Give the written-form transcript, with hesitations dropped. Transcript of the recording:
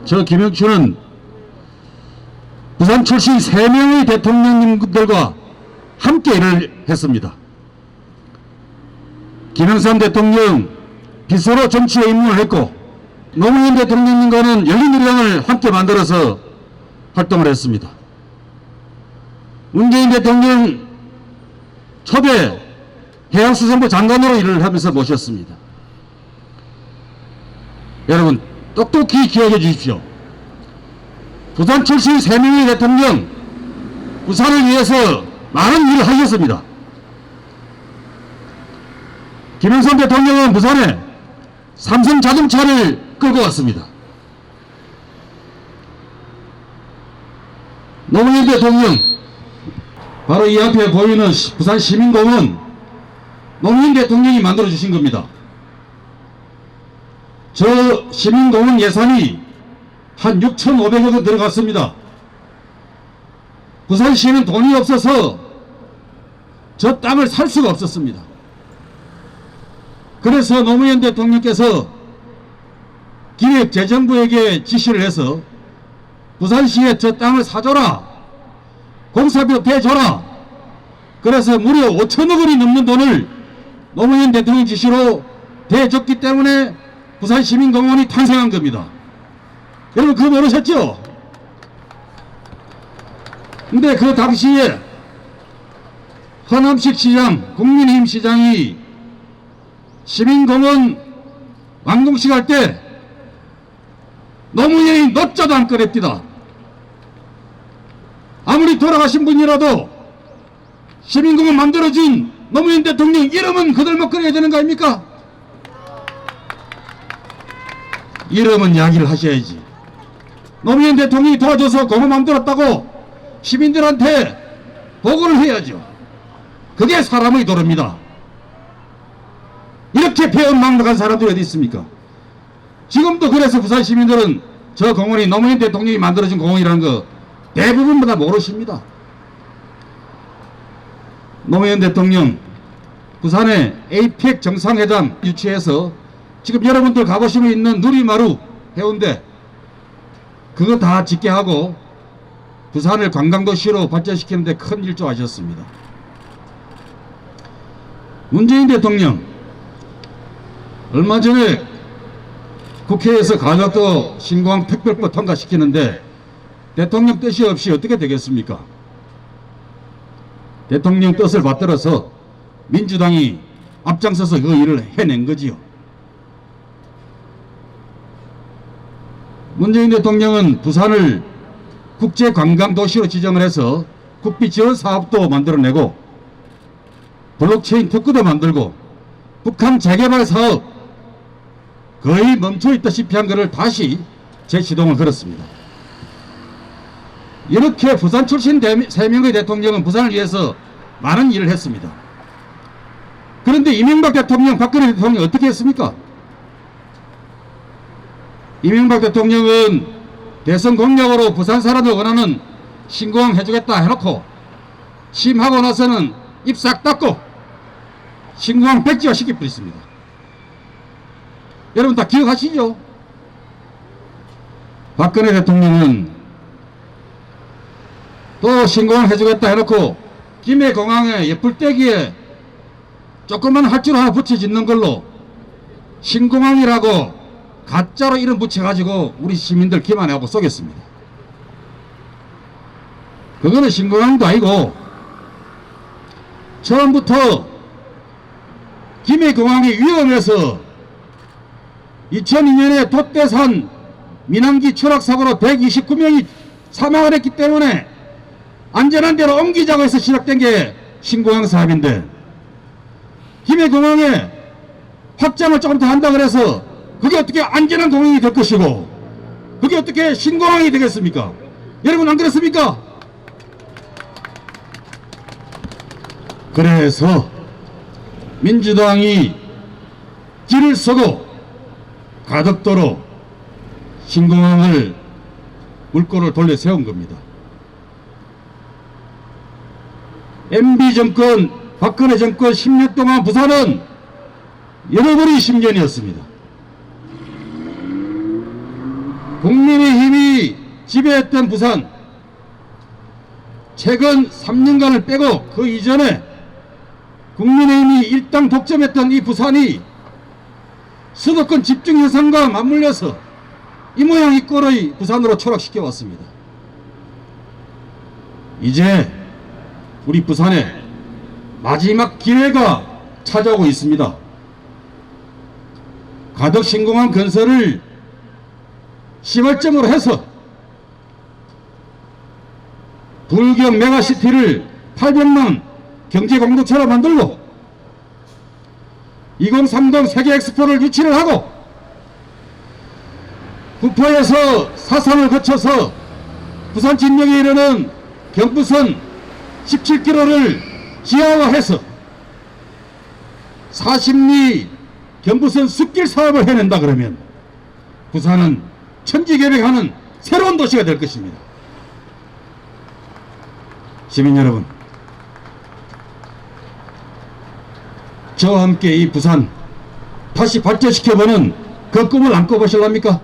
저 김영춘은 부산 출신 3명의 대통령님들과 함께 일을 했습니다. 김영삼 대통령 비서로 정치에 입문을 했고 노무현 대통령님과는 열린우리당을 함께 만들어서 활동을 했습니다. 문재인 대통령 초대 해양수산부 장관으로 일을 하면서 모셨습니다. 여러분 똑똑히 기억해 주십시오. 부산 출신 3명의 대통령, 부산을 위해서 많은 일을 하셨습니다. 김영삼 대통령은 부산에 삼성 자동차를 끌고 왔습니다. 노무현 대통령, 바로 이 앞에 보이는 부산 시민공원, 노무현 대통령이 만들어 주신 겁니다. 저 시민공원 예산이 한 6,500억 원 들어갔습니다. 부산시는 돈이 없어서 저 땅을 살 수가 없었습니다. 그래서 노무현 대통령께서 기획재정부에게 지시를 해서 부산시에 저 땅을 사줘라, 공사비도 대줘라. 그래서 무려 5천억 원이 넘는 돈을 노무현 대통령 지시로 대줬기 때문에 부산시민공원이 탄생한 겁니다. 여러분 그거 모르셨죠? 근데 그 당시에 허남식 시장, 국민의힘 시장이 시민공원 완공식 할 때 노무현이 노자도 안 꺼냈디다. 아무리 돌아가신 분이라도 시민공원 만들어준 노무현 대통령 이름은 그들만 꺼내야 되는 거 아닙니까? 이름은 이야기를 하셔야지. 노무현 대통령이 도와줘서 공원 만들었다고 시민들한테 보고를 해야죠. 그게 사람의 도리입니다. 이렇게 배은망덕한 사람들이 어디 있습니까? 지금도 그래서 부산 시민들은 저 공원이 노무현 대통령이 만들어준 공원이라는 거 대부분보다 모르십니다. 노무현 대통령 부산에 에이펙 정상회담 유치해서 지금 여러분들 가보시고 있는 누리마루 해운대 그거 다 짓게 하고 부산을 관광도시로 발전시키는데 큰 일조하셨습니다. 문재인 대통령 얼마 전에 국회에서 가덕도 신공항 특별법 통과시키는데 대통령 뜻이 없이 어떻게 되겠습니까? 대통령 뜻을 받들어서 민주당이 앞장서서 그 일을 해낸 거지요. 문재인 대통령은 부산을 국제관광도시로 지정을 해서 국비지원 사업도 만들어내고 블록체인 특구도 만들고 북한 재개발 사업 거의 멈춰있다시피 한 것을 다시 재시동을 걸었습니다. 이렇게 부산 출신 3명의 대통령은 부산을 위해서 많은 일을 했습니다. 그런데 이명박 대통령, 박근혜 대통령이 어떻게 했습니까? 이명박 대통령은 대선 공약으로 부산 사람들 원하는 신공항 해주겠다 해놓고 취임하고 나서는 입 싹 닫고 신공항 백지화 시켜버렸습니다. 여러분 다 기억하시죠? 박근혜 대통령은 또 신공항 해주겠다 해놓고 김해공항에 예풀떼기에 조그만 활주로 하나 붙여 짓는 걸로 신공항이라고 가짜로 이름 붙여가지고 우리 시민들 기만하고 쏘겠습니다. 그거는 신공항도 아니고 처음부터 김해공항이 위험해서 2002년에 돛대산 민항기 추락사고로 129명이 사망을 했기 때문에 안전한 데로 옮기자고 해서 시작된 게 신공항 사업인데 김해공항에 확장을 조금 더 한다 그래서 그게 어떻게 안전한 공항이 될 것이고 그게 어떻게 신공항이 되겠습니까? 여러분 안 그렇습니까? 그래서 민주당이 길을 서고 가덕도로 신공항을 물꼬를 돌려 세운 겁니다. MB 정권, 박근혜 정권 10년 동안 부산은 잃어버린 10년이었습니다. 국민의힘이 지배했던 부산, 최근 3년간을 빼고 그 이전에 국민의힘이 일당 독점했던 이 부산이 수도권 집중 현상과 맞물려서 이 모양 이 꼴의 부산으로 추락시켜 왔습니다. 이제 우리 부산에 마지막 기회가 찾아오고 있습니다. 가덕 신공항 건설을 시발점으로 해서 불경 메가시티를 800만 경제 공동체로 만들고 2030 세계 엑스포를 유치를 하고 구포에서 사상을 거쳐서 부산 진역에 이르는 경부선 17km를 지하화해서 40리 경부선 숲길 사업을 해낸다 그러면 부산은 천지개벽하는 새로운 도시가 될 것입니다. 시민 여러분, 저와 함께 이 부산 다시 발전시켜보는 그 꿈을 안고 보실랍니까?